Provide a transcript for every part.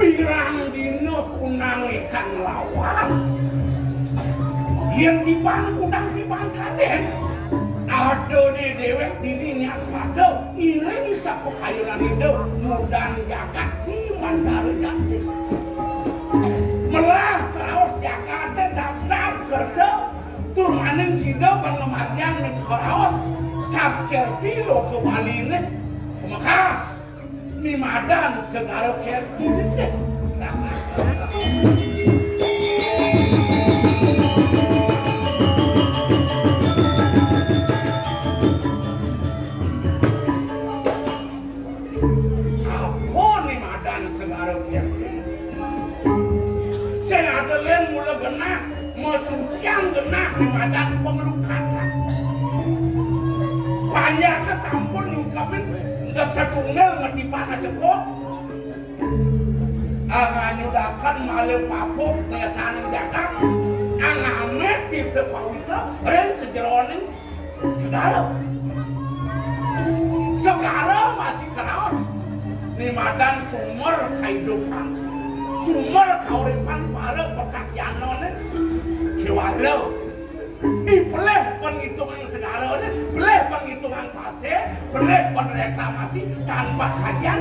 pirang dina kunang ikan lawas yang tiban kudang tiban kaden ada di dewek dirinya pada ngiring sapu kayunan hidup mudan jagat di mandara jati melah keraos jagatnya dap-dap kerja tur maning sida pengemarian dan keraos sabker tilo kebalini kemekas ni madan segala kerti ini sucian genah di madan pemeluk kata banyak kesampun nyungkapin nggak setunggal ngetipana cepok nganyudakan malu papuk tesanan datang angamet di tepawita ren sejeroning segala masih keras di madan sumber kehidupan sumber kauripan para petak yanone walau boleh penghitungan segala boleh penghitungan pasir boleh reklamasi tanpa kajian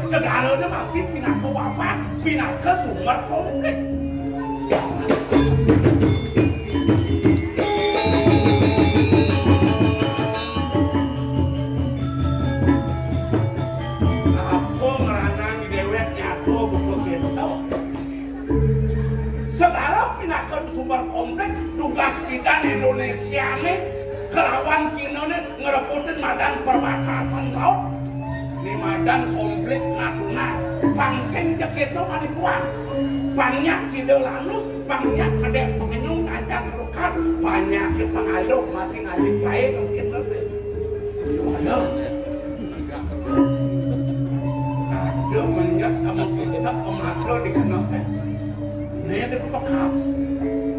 segalanya masih pindah ke wabah pindah ke sumber konflik apa ngeranang di dewek nyatu buku gitu segala pindah sumber komplek tugas bidan Indonesia nih kelawan Cina nih ngerebutin madan perbatasan laut ini madan komplek Natuna bangseng jeketo manikuan banyak sidelanus banyak kedek pengenyung ngajak kerukas banyak pengaluk masih ngalik baik gitu tuh gimana ada menyet sama kita pemakro dikenal ini ada bekas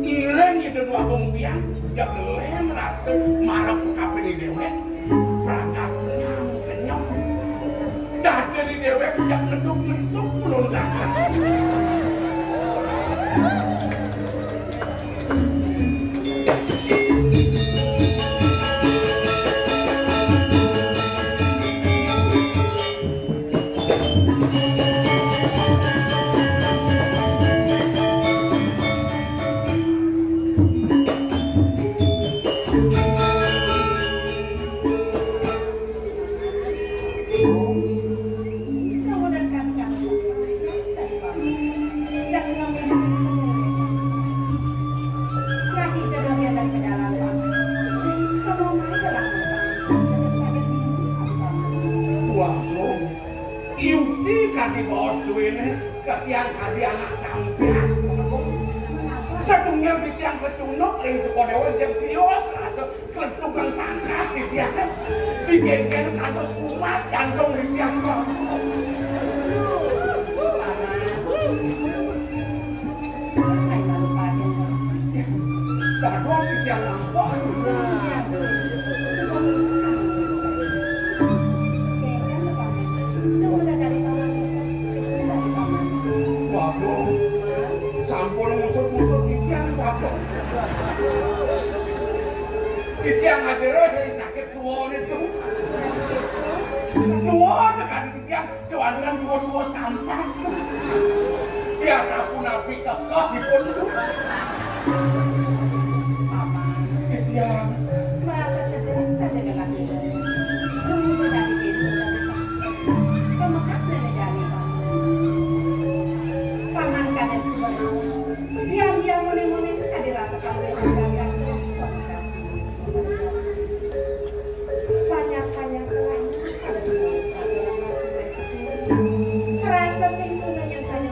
ireng itu dua bongpian jadelen rasa marah kapan di dewek berangkat kenyang dah dari dewek jak mentuk belum dapat ketiang kadi anak kampian setunggal ketiang kecunuk itu kodewa jam tios rasa keletukan tangkas ketiang digenggen kantor kumat jantung ketiang baru ketiang lampau sampun musut-musut kician bapak kician ngajarnya yang sakit tua itu tua dekat kician cuankan tua-tua sampah tuh biasa pun api kekeh di pondok kician merasa terderasa dengan kita kemudian dari pintu kemekas dari paman kaden sebenarnya diam-diam mone-mone tidak dirasakan oleh yang banyak-banyak lain ada semua merasa singkungan yang saja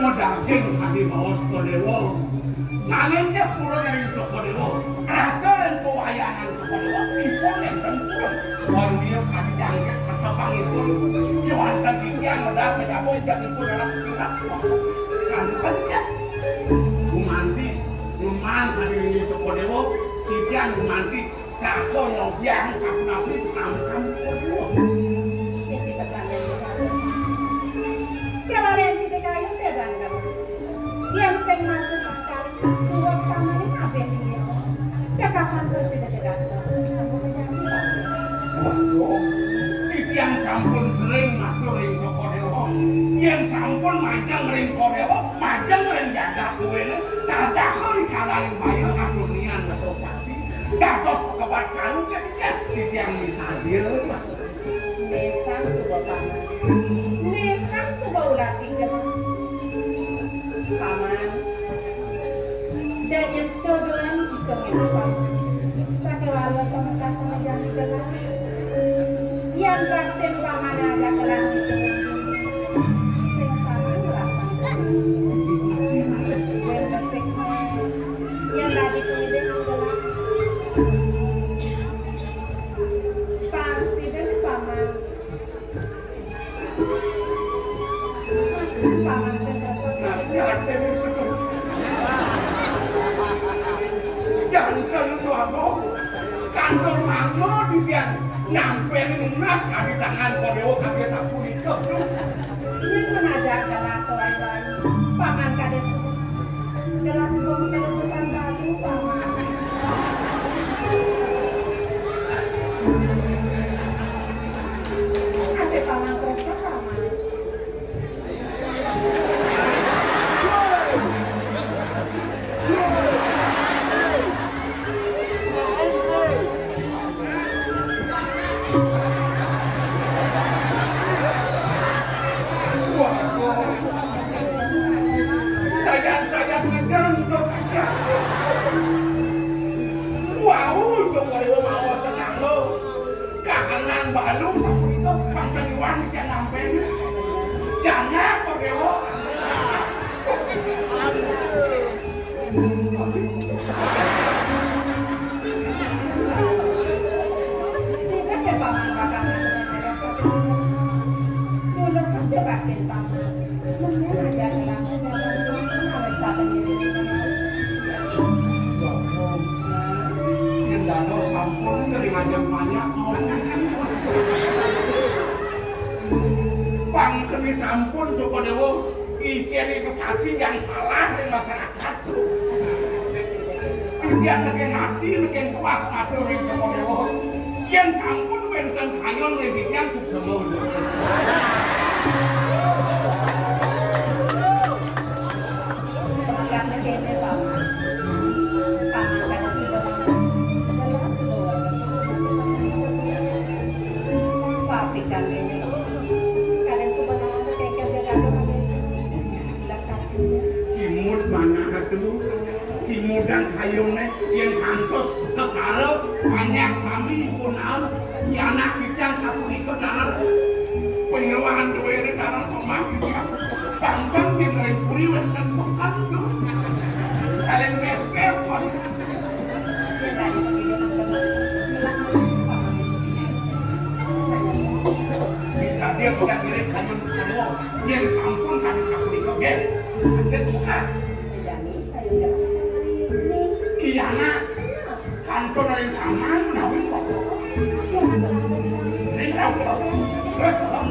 mau daging kami bawas kodewo salingnya pura dari kodewo rasa dan pewayangan kodewo ipon yang tempurung baru dia kami jangkit ketebang itu jualan gigian modal tidak boleh jadi itu dalam sirat santan cek gumanti ngeman kami ini kodewo gigian gumanti Sako yang biang nabi kam kedua. Isi pesantren kita. Kemarin di PKI terbang kamu. Yang sing masuk sakal dua pamane apa yang dia? Ya kapan presiden datang? Kamu menyanyi Pak. Waduh, titiang sampun sering matur ing Joko Dewa. Yen sampun majeng ring Kodewa, majeng ring jagat duwene, dadahul kalaling bayo agunian Metropati. Dados kebat kalu ketika titiang misadir. Nesang sebuah paman. Nesang sebuah ulat tinggal. Paman. Dan yang dodoan hitungin paman. Sakewala pamekasan yang digelar. Yang rakten paman ada kelang hitungan. Sing sama ngerasan. Yang beseknya. Yang tadi pemilih adalah Pangsi dan paman. Paman Nanti betul. Jangan lupa kantor mama titiang nyampe lunas kami tangan Kodewa kami sapunika. ini pun ada adalah selain paman kades adalah sebuah pesan baru paman. Ada paman presiden paman. Sayang ngejar untuk kakak. Wow, Joko Dewa mau senang lo. Kahanan balu sapunika pangkal iwan yang nampenya. Jangan Kodewa. Sehingga ke paman kakak dulu sampai bagian paman. Mungkin ada Yang dados sampun ngajak banyak pangkeni sampun Joko Dewa ijen edukasi yang salah di masyarakat tuh. Titian neken hati neken kuas matur ing Joko Dewa. Yen sampun wenten kayon ing titian suksema. Kimut mana tuh? Kimudan hayone yang kantos kekarep banyak sami punal anak kijang sapunika dalar pengeluaran duwene dalar somah kijang bangkang yang puri wenten pekan tuh kalian mes-mes kon bisa dia bisa kirim kanyun kalo yang campur kami sapunika gen kangen bukan iya nak kantor dari taman menawin kok sering rambut terus tolong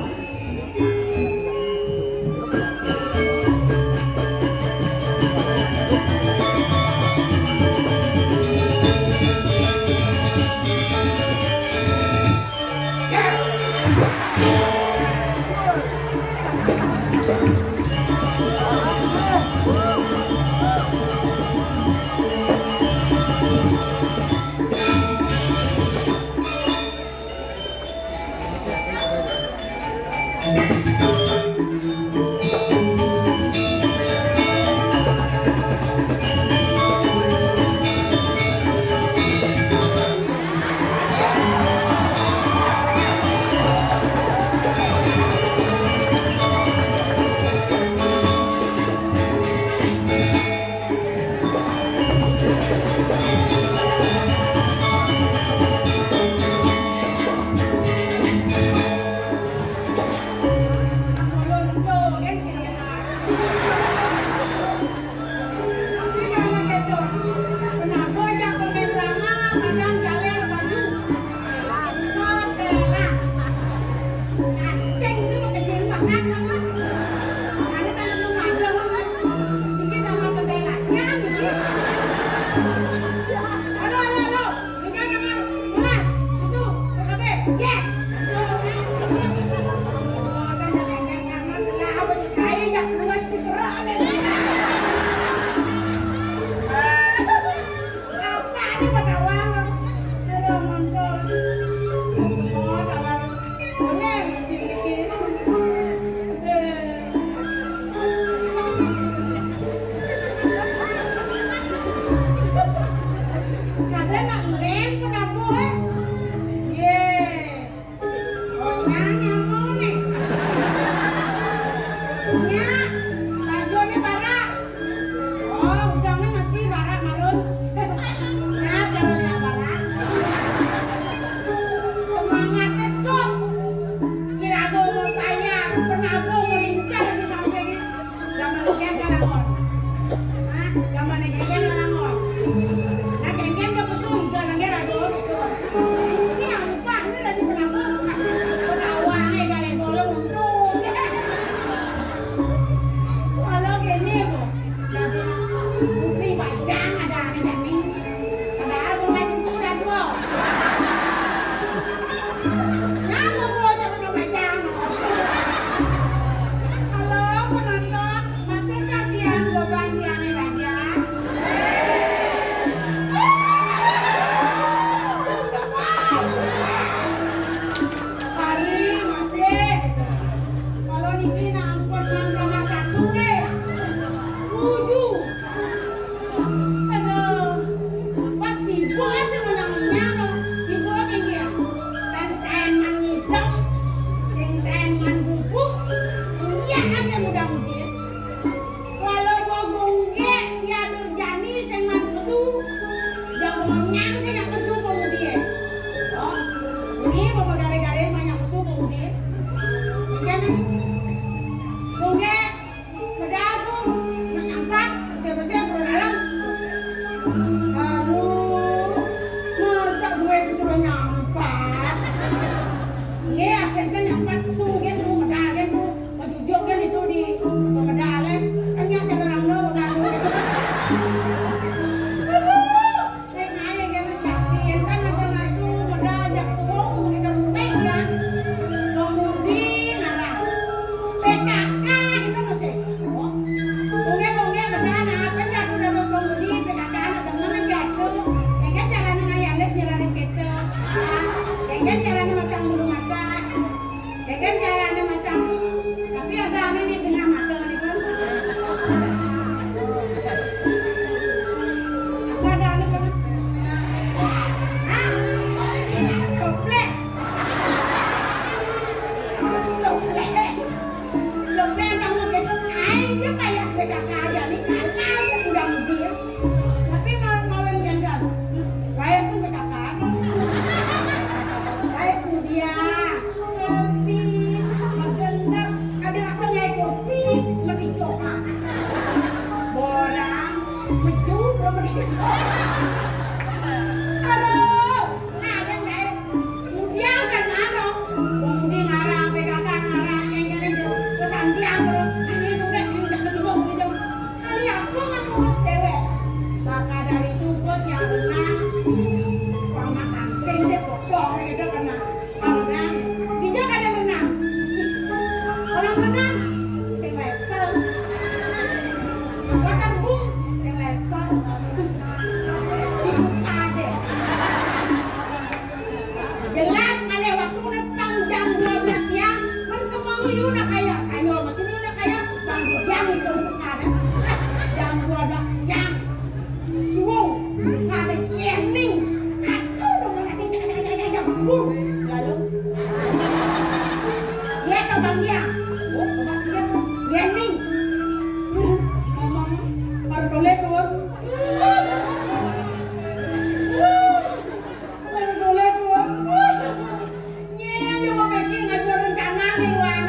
bakat mana? Ada kan belum ada mana? Dikit sama kendalanya dikit. Halo. Dengar. Mana? Itu, PKB. Yes. Karena setelah apa saya yang luas digerak ada. Apa ini pada awal? Ada montol. Semua kalau boleh masih dikit. Kada nak len penabu ye. Oh nyanya mau nih. Nya, bajunya barak. Oh udangnya masih barak marun. Ya jalannya barak. Semangatnya tuh. Irago mau payas, penabu mau lincah di samping ini. Gaman lagi galangon. Hah? Gaman lagi galangon. Nah, kengken ke pesung, jangan rago gitu. Ini apa? Ini lagi penabung. Penawangnya kalian tolong untung. Kalau gini bu, jadi putri panjang ada nih jadi. Padahal mulai sudah dua. Nah, mau jangan panjang. Halo penonton, masih kalian beban yang aja? Hari masih. Kalau ini angkot yang nomor 1 deh. 7. Aduh. Pas sibuk sih menyang-menyang. Sibuk kayak gini. Ten-ten man ngidam. Sing ten man bubuk. Ya aja mudah-mudahan. Kalau gua bongge dia Nurjani sing man pesu. Dia menyang sih nak pesu kemudian. Oh. Ini bawa gare-gare banyak pesu kemudian. Kan? Bongge pedal tuh menyampat bersih-bersih perut dalam. Aduh. Masa gue disuruh nyampat? Nggak, kan nyampat pesu gitu, medal gitu. Majujuk kan itu di pemedalan. Kan yang cenderang lo pedal gitu. Aduh. Ngaya kan jadian kan ada itu medal jak semua kita penting kan. Kemudian ngarang PKK kita masih. Oh. Bongge medal apa jak udah mau kemudian PKK ada mana jatuh. Kan caranya ngayales nyerarin kita. Kan caranya masang bulu mata. Kan caranya masang. Tapi ada ini di tengah mata nih kan. Apa ada nih kan? Hah? Toples. Soples kamu gitu. Aja payas PKK aja nih kalah ya mudah-mudahan. Tapi mau yang jangan. Payas PKK aja. Payas dia. Selfie. Magendap. Ada rasanya kopi. Menitokan. Borang. Mejut. Menitokan. Aduh. Nah kan baik. Kemudian kan mana? Kemudian ngarang PKK ngarang yang aja. Pesantian bro. Ini itu kan ini tak begitu begitu. Kali aku kan ngurus dewe. Maka dari itu buat yang menang. Orang makan sing deh potong gitu kena. Orang dia kan ada menang. Orang menang sing level. Makan bung sing level. Dibuka deh. Jelas ada waktu netang jam 12 siang. Kan semua liu nak kayak sayur mesin liu nak kayak bang jam itu ada. Jam 12 siang. Suung ada yening. Aduh dong ada jam bung. Lalu ya ke bang dia. Oh bang dia yening. Ngomong baru boleh tuh. Baru boleh tuh. Nyen dia mau bikin ngajur rencana di luar.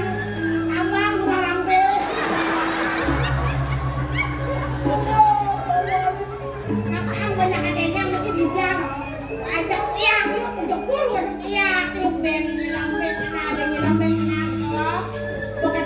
Abang barang be. Ngapain banyak adanya masih di jam. Ajak tiang lu kejebur ada tiang lu ben nyelam ben ada nyelam ben kena. Bukan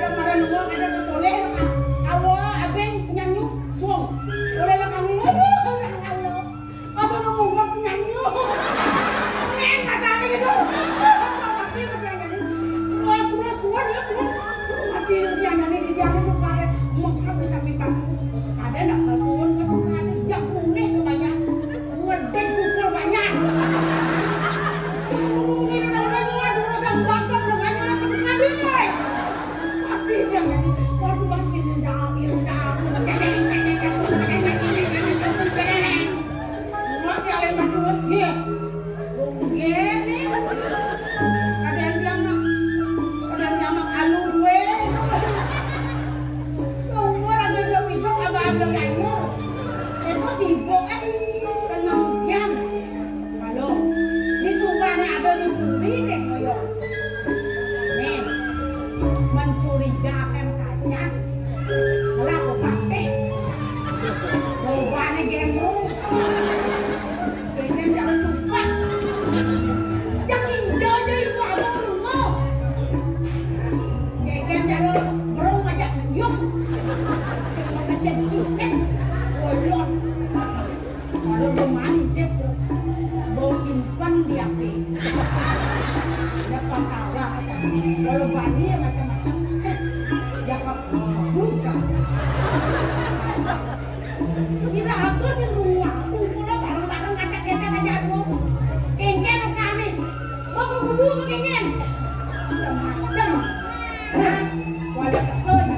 Kalau bani ya macam-macam. Ya kok bukas. Kira aku sih rumah aku kula bareng-bareng kacak-kacak aja aku. Kengen kane. Mau kudu apa kengen? Macam-macam. Hah? Wala teko ya.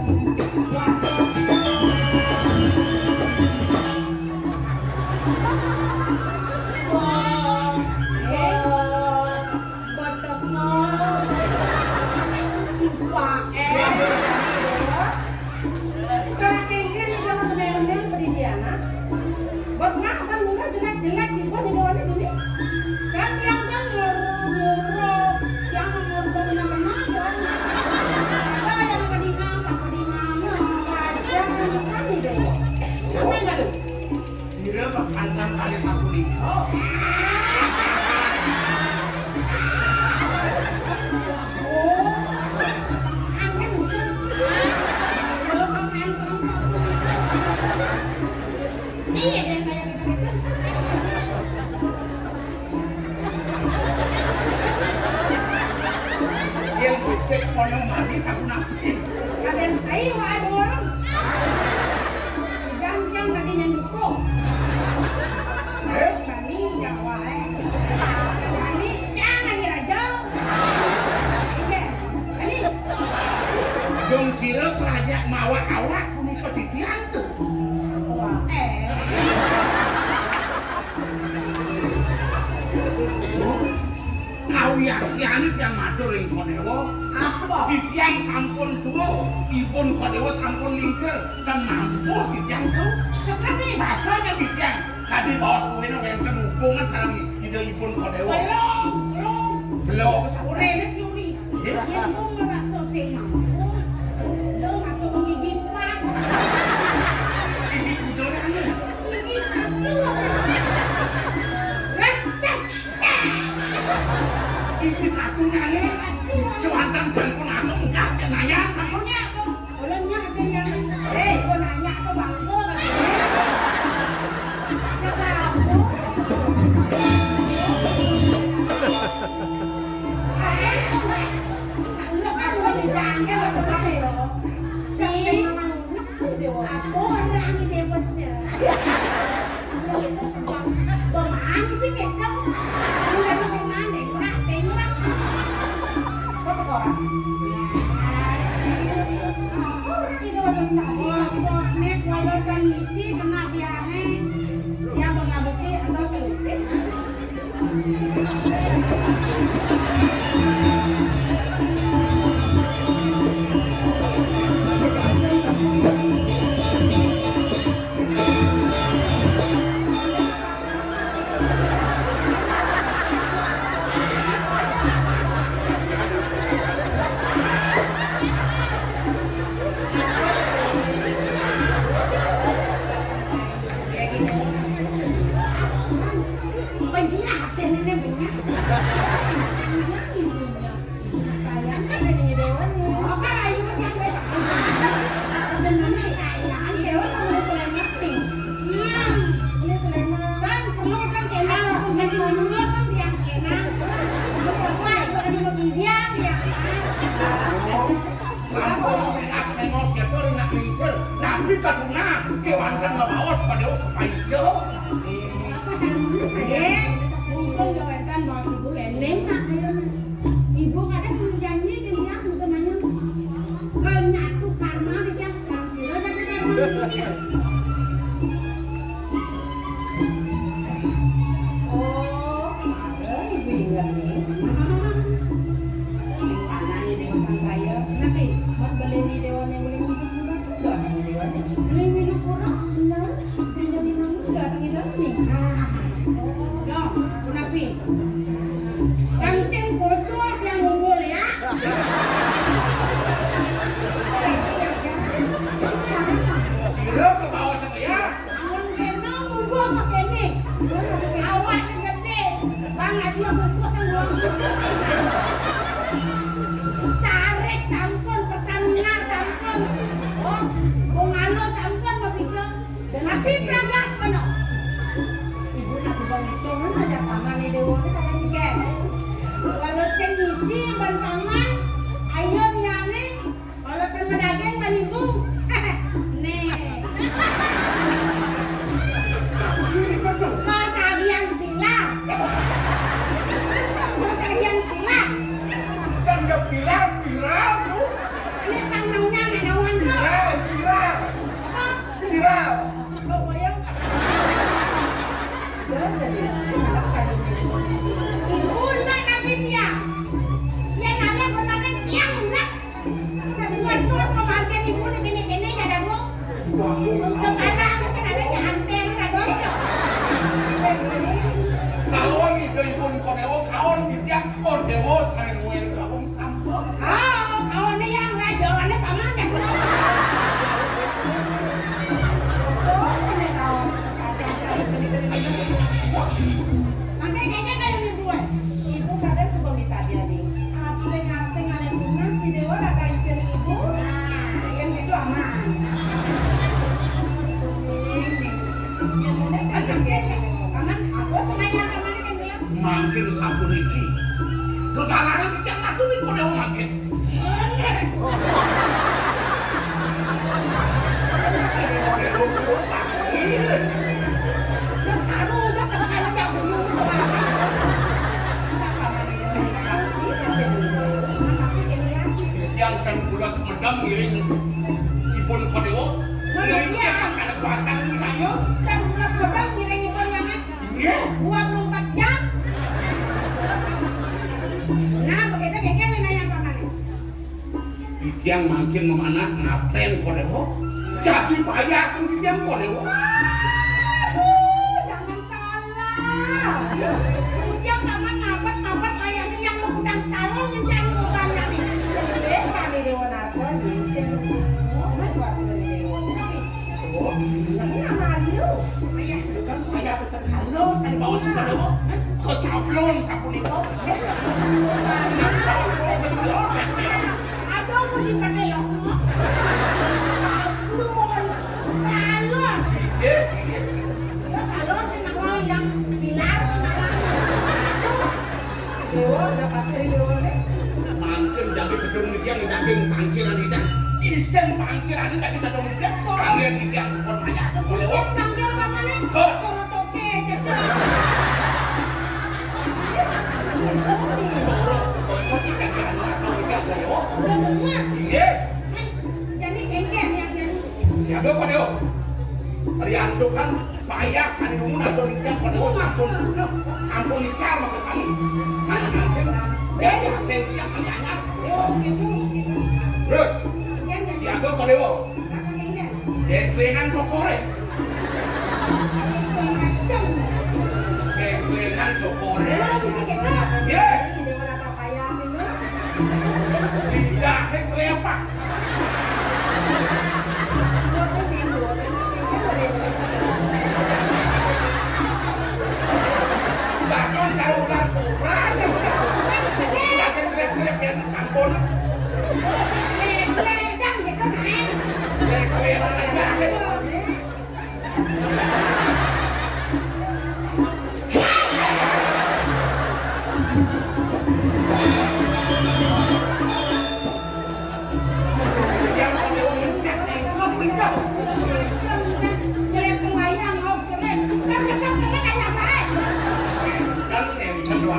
Kantang kali sapu lingko. Iya dan kayak gitu. Yang becek ponyong mati sapu napi. Ada yang saya ada orang. Jangan tadinya nyuko. Kami Jawa Kami jangan dirajal. Ini Dong sira kerajak mawa awak punika titian tuh. Kau yakin yang matur ing Kodewa? apa? Titiang sampun tuwa, ibun Kodewa sampun lingsir, dan mampu titiang tuh. Sekali. Rasanya titiang tadi bawas kuwi wonten hubungan sareng ide ibun Kodewa. Belum. Urene piuri. Yen mong merasa sing mampu. Lo masuk gigi 4. Ini kudurane. Gigi 1. Retes. Ini satu nane. Cuantan sampun langsung enggak nanya sampunnya. Ulangnya ada yang gua nanya apa bangku kata aku. Lo kan gua dijangke lo sekali lo. Aku orang ini bener. Aku sembang bang sih gitu. Udah masih mandek lah, tengok. Apa kok? Nek walau kondisi kena biahe yang mengabukti atau selupit. Ibu kadang menjanji dengan semuanya kalau nyatu karma di tiap sila tapi karma dia. Oh, ibu ingat nih. Di sana nih dengan saya. Tapi buat beli di dewan yang beli udah di dewan. Beli minum kurang, benar. Jadi namun udah di dalam nih. No, kenapa? Yang sing bocor yang ngumpul ya. Sila ke bawah saya. Angon kena ngumpul pakai ini. Awaknya gede. Bang ngasih bungkus yang buang bungkus. Carik sampun, Pertamina sampun. Oh, Bungalo sampun begitu. Tapi beragam penuh. Ibu nasi bang itu aja paman di dewan kadang juga. Kalau sing isi bantangan viral tuh. Ini pang naunya nih nauan tuh. Viral. Apa? Viral. Oh, bayang. Ibu nak tapi dia. Dia nanya benar tiang nak. Buat tuh pemandian ibu nih gini ada dong. Sekarang masih ada yang anten ada dong. Kawan itu pun kodewo kawan dia kodewo saya nuin gabung sampel. Oh, kawannya yang rajaannya pamannya. Makanya kayaknya kayak nih gue. Ibu kadang suka bisa dia nih. Apa ngasih ngalepunnya si Dewa kata istri ibu? Nah, yang gitu aman. Aman, aku semuanya kemarin kan bilang. Makin sabun iki. Gegalannya kijang natu ini kodewo makin. Kodewo kutak. Yang saru aja sekali yang belum semuanya. Tapi dia bilang, Kijang kan bulas medam miring ibun kodewo. Miring kijang kana kuasa minanya. dan bulas bedang ngiring ibu yang Iya. 24 jam. Nah, begitu kayaknya nanya kemana? Kijang makin memanah naften kodewo. Jadi payasan kijang kodewo. Aduh, jangan salah. Dia paman mabat kayak si yang udang salon yang jangan banyak nih. Dewa nih Dewa narko nih. Semua buat dari Dewa. Tapi, Ini nama dia. ayah Kan payasan sekalo saya bawa si kodewo. Ke sablon sabun itu. aduh mesti pakai logo. Sablon, salon. Iya. Ya salon senang yang pilar senang. Dewa udah pakai Dewa nih. Makin jadi gedung kijang daging pangkiran kijang. Isen pangkiran ini tadi gedung kijang. Kalian kijang sepon payasan Usia kodewo. panggil kemana? Kok? Suruh toke jajan. Kok tidak kira atau kijang kodewo? Udah muat. Iya. Jadi genggen yang Siapa kodewo? Rianto kan payah sani rumun atau kijang kodewo sampun. Sampun icar maka sani. Sani makin. Beda sen kijang kan anyar. oh gitu. Terus. Genggen yang Siapa kodewo? apa genggen? Deklengan cokore. Macam-macam. Deklengan cokore. Kalau bisa kita. Iya. Ini Dewa apa payah sih lo? Lidah kelepak. Bahkan kalau udah kurang. Yakin grep-grep yang campur. Ledang gitu naik. Deklengan aja. Yang kodewo ngecat nih, klub nikah. Macam kan. Nyeliat pembayang mau keres. Kan kedap memang kayak baik. Dan yang kedua,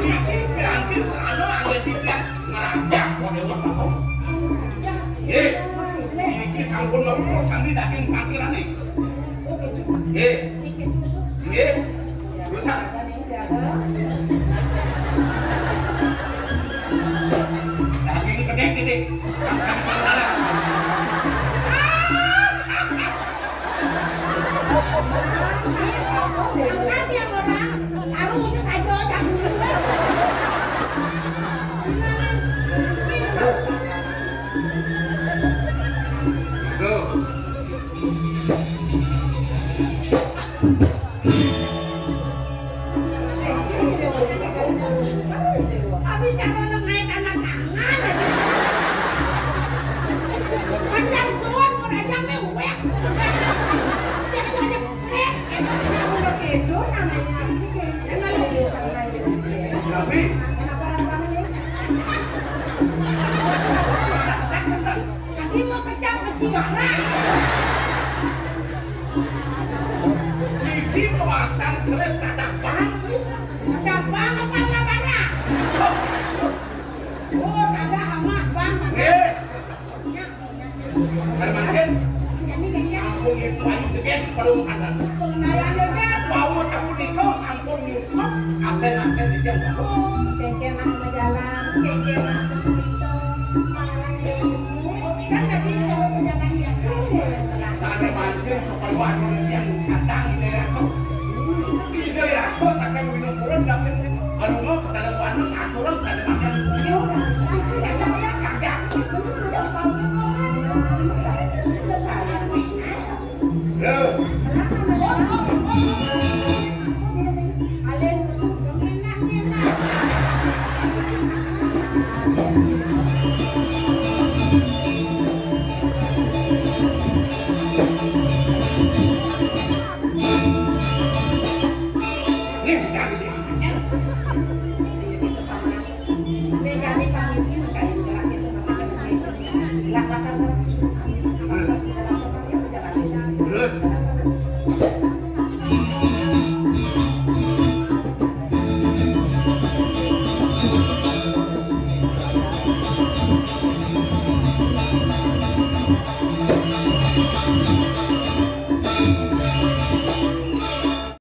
iki piranti sana angin tidak ngerajak kodewo apa? Ye, iki sampun merupakan di daging pangkilan nih. Ye, Dikit dulu. ye, rusak. Daging gede-gede, pangkat pangkalan. Kan yang orang sarunya saja jangan dulu. Tuh. Abi cara lengai tanah tangan. Macam suan pun aja mewek. Jangan aja srek. Udah kedo namanya asli kayak. Tapi, Kenapa rasanya? Tadi mau kecap besi orang. iki kawasan keris tak ada bantu. Ada bang apa labara? Oh, ada hama belum asan. Pengendayaan dekat. Bawa sapu di kau sampun nyusuk asen-asen di jam kau. Kengkeng nak jalan, kengkeng nak kesulito, pangalan yang Kan tadi cowok pejalan biasa. Sana mancing sekali waktu